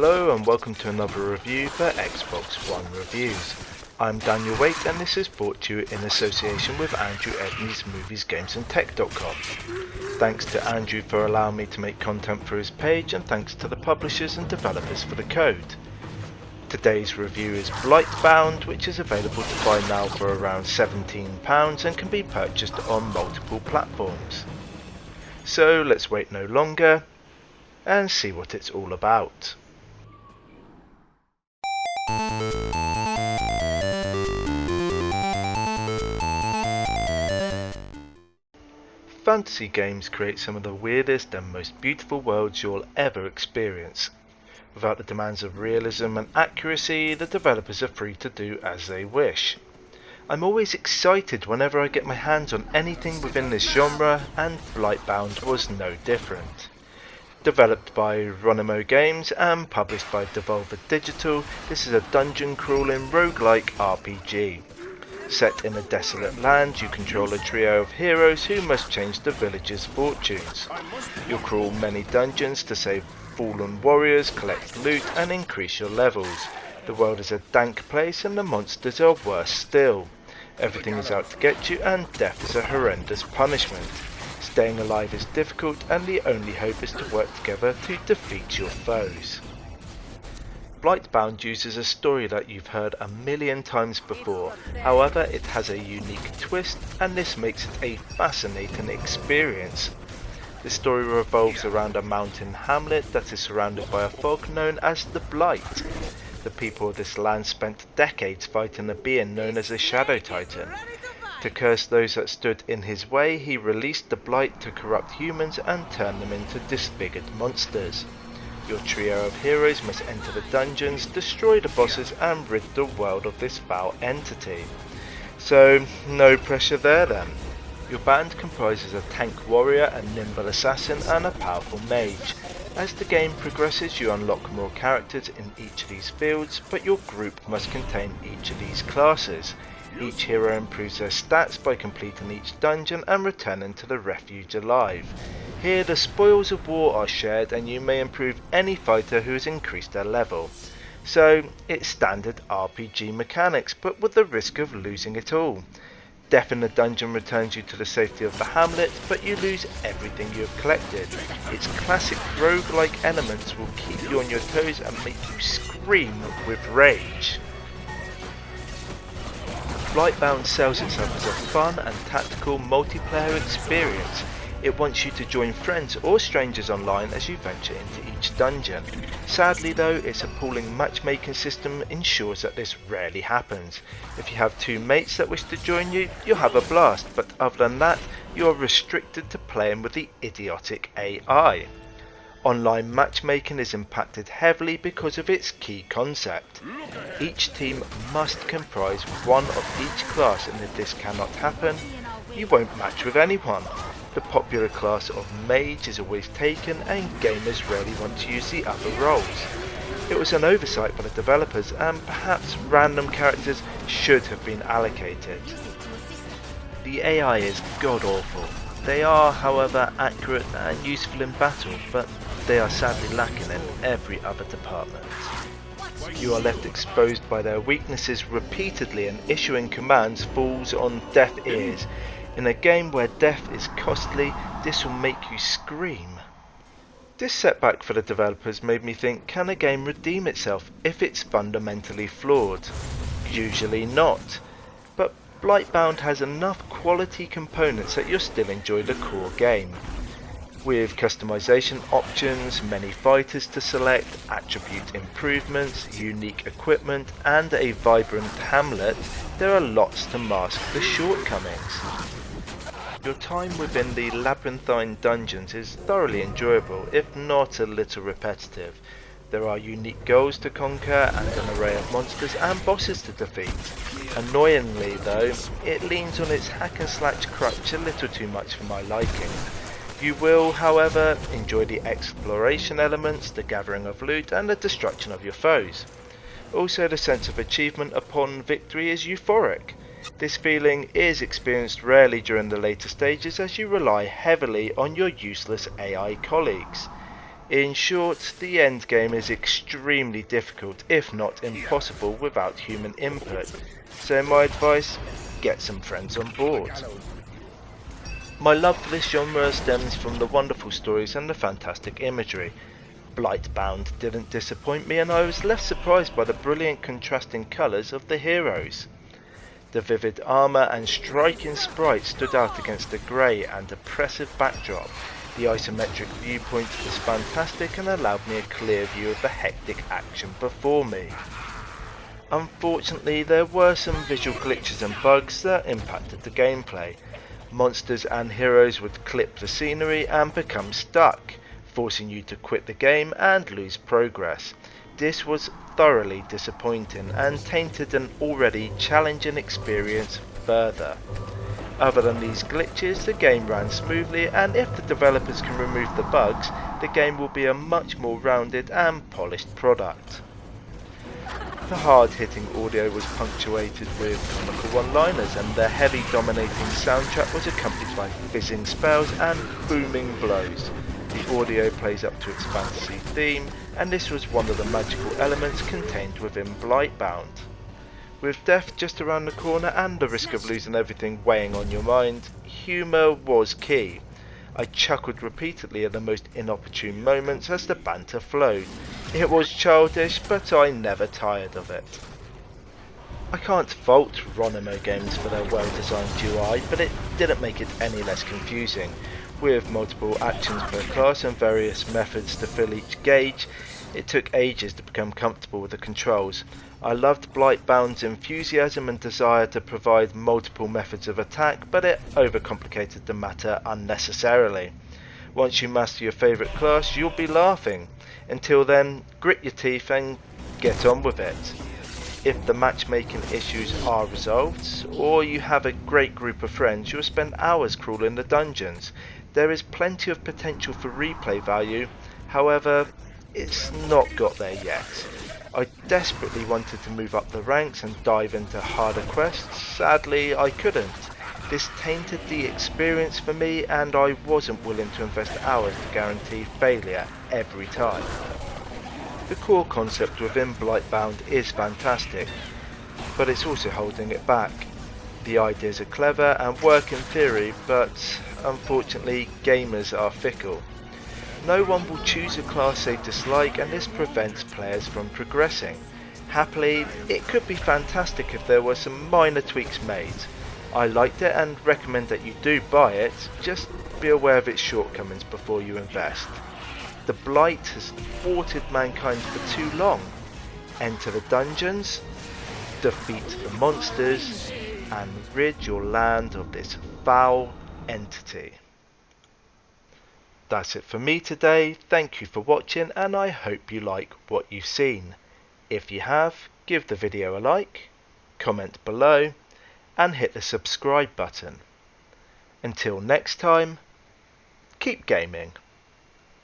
Hello and welcome to another review for Xbox One Reviews. I'm Daniel Waite and this is brought to you in association with Andrew Edney's moviesgamesandtech.com. Thanks to Andrew for allowing me to make content for his page, and thanks to the publishers and developers for the code. Today's review is Blightbound, which is available to buy now for around £17 and can be purchased on multiple platforms. So let's wait no longer and see what it's all about. Fantasy games create some of the weirdest and most beautiful worlds you'll ever experience. Without the demands of realism and accuracy, the developers are free to do as they wish. I'm always excited whenever I get my hands on anything within this genre, and Blightbound was no different. Developed by Ronimo Games and published by Devolver Digital, this is a dungeon crawling roguelike RPG. Set in a desolate land, you control a trio of heroes who must change the village's fortunes. You'll crawl many dungeons to save fallen warriors, collect loot and increase your levels. The world is a dank place and the monsters are worse still. Everything is out to get you and death is a horrendous punishment. Staying alive is difficult and the only hope is to work together to defeat your foes. Blightbound uses a story that you've heard a million times before, however it has a unique twist and this makes it a fascinating experience. The story revolves around a mountain hamlet that is surrounded by a fog known as the Blight. The people of this land spent decades fighting a being known as a Shadow Titan. To curse those that stood in his way, he released the Blight to corrupt humans and turn them into disfigured monsters. Your trio of heroes must enter the dungeons, destroy the bosses and rid the world of this foul entity. So, no pressure there then. Your band comprises a tank warrior, a nimble assassin and a powerful mage. As the game progresses you unlock more characters in each of these fields, but your group must contain each of these classes. Each hero improves their stats by completing each dungeon and returning to the refuge alive. Here the spoils of war are shared and you may improve any fighter who has increased their level. So it's standard RPG mechanics, but with the risk of losing it all. Death in the dungeon returns you to the safety of the hamlet, but you lose everything you have collected. Its classic roguelike elements will keep you on your toes and make you scream with rage. Blightbound sells itself as a fun and tactical multiplayer experience. It wants you to join friends or strangers online as you venture into each dungeon. Sadly though, its appalling matchmaking system ensures that this rarely happens. If you have two mates that wish to join you, you'll have a blast, but other than that, you are restricted to playing with the idiotic AI. Online matchmaking is impacted heavily because of its key concept. Each team must comprise one of each class, and if this cannot happen, you won't match with anyone. The popular class of mage is always taken and gamers rarely want to use the other roles. It was an oversight by the developers and perhaps random characters should have been allocated. The AI is god awful. They are however accurate and useful in battle, but they are sadly lacking in every other department. You are left exposed by their weaknesses repeatedly and issuing commands falls on deaf ears. In a game where death is costly, this will make you scream. This setback for the developers made me think, can a game redeem itself if it's fundamentally flawed? Usually not. But Blightbound has enough quality components that you'll still enjoy the core game. With customization options, many fighters to select, attribute improvements, unique equipment and a vibrant hamlet, there are lots to mask the shortcomings. Your time within the labyrinthine dungeons is thoroughly enjoyable, if not a little repetitive. There are unique goals to conquer and an array of monsters and bosses to defeat. Annoyingly though, it leans on its hack and slash crutch a little too much for my liking. You will, however, enjoy the exploration elements, the gathering of loot and the destruction of your foes. Also, the sense of achievement upon victory is euphoric. This feeling is experienced rarely during the later stages as you rely heavily on your useless AI colleagues. In short, the end game is extremely difficult, if not impossible, without human input. So my advice, get some friends on board. My love for this genre stems from the wonderful stories and the fantastic imagery. Blightbound didn't disappoint me, and I was left surprised by the brilliant contrasting colours of the heroes. The vivid armour and striking sprites stood out against the grey and oppressive backdrop. The isometric viewpoint was fantastic and allowed me a clear view of the hectic action before me. Unfortunately, there were some visual glitches and bugs that impacted the gameplay. Monsters and heroes would clip the scenery and become stuck, forcing you to quit the game and lose progress. This was thoroughly disappointing and tainted an already challenging experience further. Other than these glitches, the game ran smoothly, and if the developers can remove the bugs, the game will be a much more rounded and polished product. The hard-hitting audio was punctuated with comical one-liners, and the heavy dominating soundtrack was accompanied by fizzing spells and booming blows. The audio plays up to its fantasy theme, and this was one of the magical elements contained within Blightbound. With death just around the corner and the risk of losing everything weighing on your mind, humour was key. I chuckled repeatedly at the most inopportune moments as the banter flowed. It was childish, but I never tired of it. I can't fault Ronimo Games for their well-designed UI, but it didn't make it any less confusing. With multiple actions per class and various methods to fill each gauge, it took ages to become comfortable with the controls. I loved Blightbound's enthusiasm and desire to provide multiple methods of attack, but it overcomplicated the matter unnecessarily. Once you master your favourite class, you'll be laughing. Until then, grit your teeth and get on with it. If the matchmaking issues are resolved, or you have a great group of friends, you'll spend hours crawling the dungeons. There is plenty of potential for replay value, however, it's not got there yet. I desperately wanted to move up the ranks and dive into harder quests. Sadly, I couldn't. This tainted the experience for me, and I wasn't willing to invest hours to guarantee failure every time. The core concept within Blightbound is fantastic, but it's also holding it back. The ideas are clever and work in theory, but unfortunately gamers are fickle. No one will choose a class they dislike, and this prevents players from progressing. Happily, it could be fantastic if there were some minor tweaks made. I liked it and recommend that you do buy it, just be aware of its shortcomings before you invest. The Blight has thwarted mankind for too long. Enter the dungeons, defeat the monsters, and rid your land of this foul entity. That's it for me today. Thank you for watching, and I hope you like what you've seen. If you have, give the video a like, comment below, and hit the subscribe button. Until next time, keep gaming.